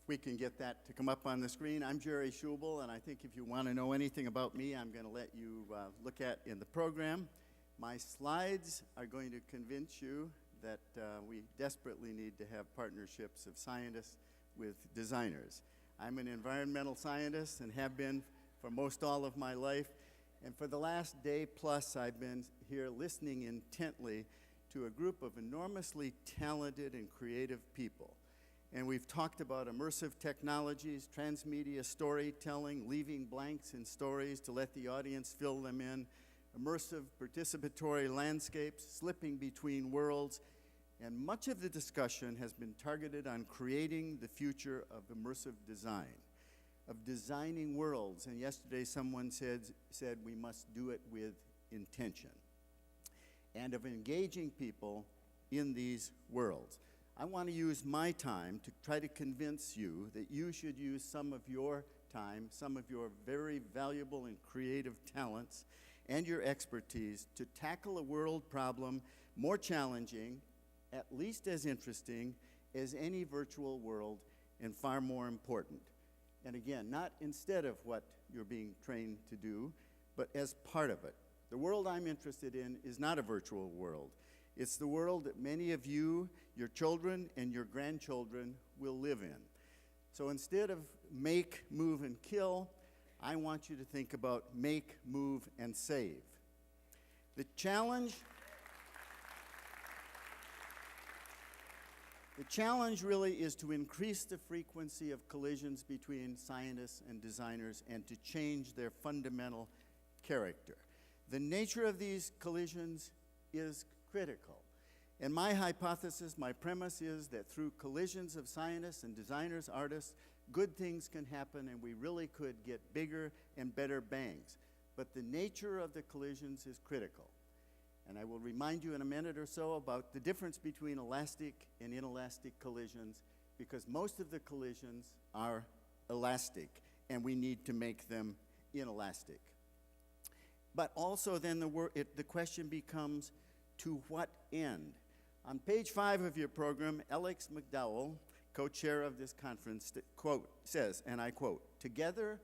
we can get that to come up on the screen. I'm Jerry Schubel, and I think if you want to know anything about me, I'm going to let you look at in the program. My slides are going to convince you that we desperately need to have partnerships of scientists with designers. I'm an environmental scientist and have been for most all of my life. And for the last day plus, I've been here listening intently to a group of enormously talented and creative people. And we've talked about immersive technologies, transmedia storytelling, leaving blanks in stories to let the audience fill them in, immersive participatory landscapes, slipping between worlds, and much of the discussion has been targeted on creating the future of immersive design, of designing worlds. And yesterday someone said we must do it with intention, and of engaging people in these worlds. I want to use my time to try to convince you that you should use some of your time, some of your very valuable and creative talents and your expertise to tackle a world problem more challenging, at least as interesting as any virtual world, and far more important. And again, not instead of what you're being trained to do, but as part of it. The world I'm interested in is not a virtual world. It's the world that many of you, your children, and your grandchildren will live in. So instead of make, move, and kill, I want you to think about make, move, and save. The challenge really is to increase the frequency of collisions between scientists and designers and to change their fundamental character. The nature of these collisions is critical. And my hypothesis, my premise is that through collisions of scientists and designers, artists, good things can happen and we really could get bigger and better bangs. But the nature of the collisions is critical. And I will remind you in a minute or so about the difference between elastic and inelastic collisions, because most of the collisions are elastic and we need to make them inelastic. But also then the question becomes, to what end? On page 5 of your program, Alex McDowell, co-chair of this conference, says, and I quote, "Together,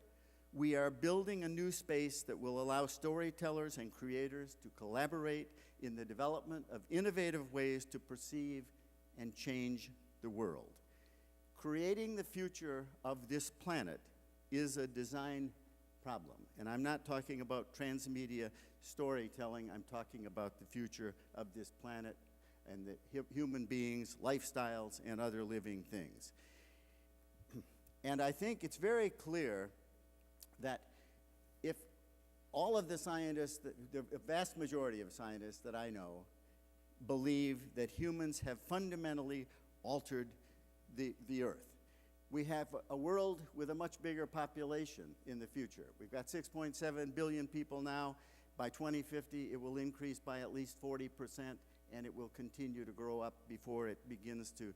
we are building a new space that will allow storytellers and creators to collaborate in the development of innovative ways to perceive and change the world." Creating the future of this planet is a design problem. And I'm not talking about transmedia storytelling. I'm talking about the future of this planet and the human beings, lifestyles, and other living things. And I think it's very clear that if all of the scientists, the vast majority of scientists that I know, believe that humans have fundamentally altered the Earth. We have a world with a much bigger population in the future. We've got 6.7 billion people now. By 2050, it will increase by at least 40%, and it will continue to grow up before it begins to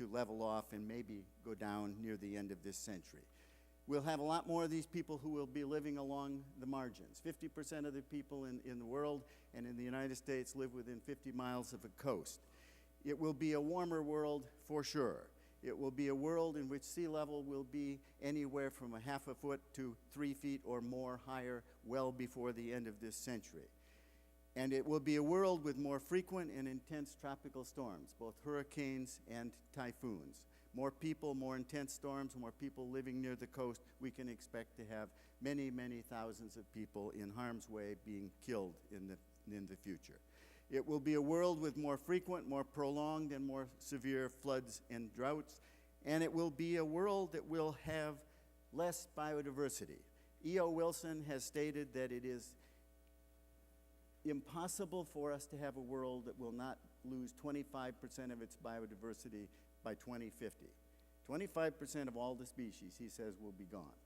level off and maybe go down near the end of this century. We'll have a lot more of these people who will be living along the margins. 50% of the people in the world and in the United States live within 50 miles of a coast. It will be a warmer world for sure. It will be a world in which sea level will be anywhere from a half a foot to 3 feet or more higher well before the end of this century. And it will be a world with more frequent and intense tropical storms, both hurricanes and typhoons. More people, more intense storms, more people living near the coast. We can expect to have many, many thousands of people in harm's way being killed in the future. It will be a world with more frequent, more prolonged, and more severe floods and droughts. And it will be a world that will have less biodiversity. E.O. Wilson has stated that it is impossible for us to have a world that will not lose 25% of its biodiversity by 2050. 25% of all the species, he says, will be gone.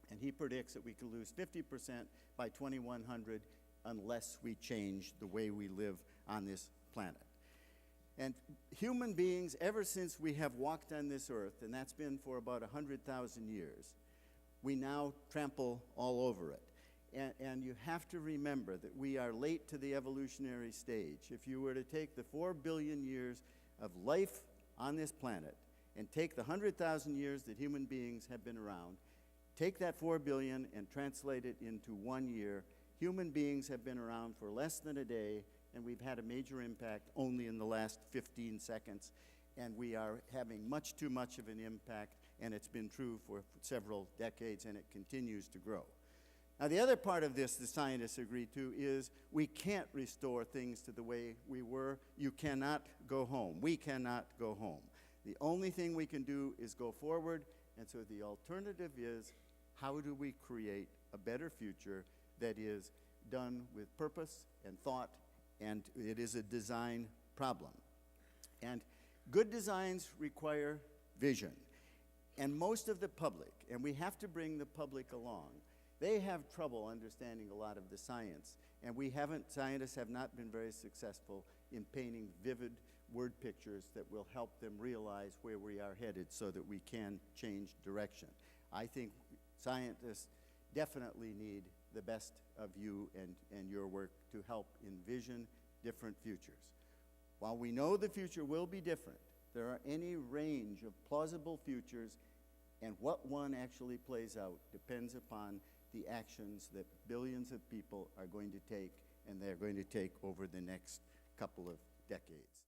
And he predicts that we could lose 50% by 2100 unless we change the way we live on this planet. And human beings, ever since we have walked on this earth, and that's been for about 100,000 years, we now trample all over it. And you have to remember that we are late to the evolutionary stage. If you were to take the 4 billion years of life on this planet and take the 100,000 years that human beings have been around, take that 4 billion and translate it into 1 year, human beings have been around for less than a day, and we've had a major impact only in the last 15 seconds. And we are having much too much of an impact, and it's been true for several decades, and it continues to grow. Now, the other part of this the scientists agree to is we can't restore things to the way we were. You cannot go home. We cannot go home. The only thing we can do is go forward, and so the alternative is, how do we create a better future that is done with purpose and thought, and it is a design problem. And good designs require vision. And most of the public, and we have to bring the public along, they have trouble understanding a lot of the science. And scientists have not been very successful in painting vivid word pictures that will help them realize where we are headed so that we can change direction. I think scientists definitely need the best of you and your work to help envision different futures. While we know the future will be different, there are any range of plausible futures, and what one actually plays out depends upon the actions that billions of people are going to take, and they're going to take over the next couple of decades.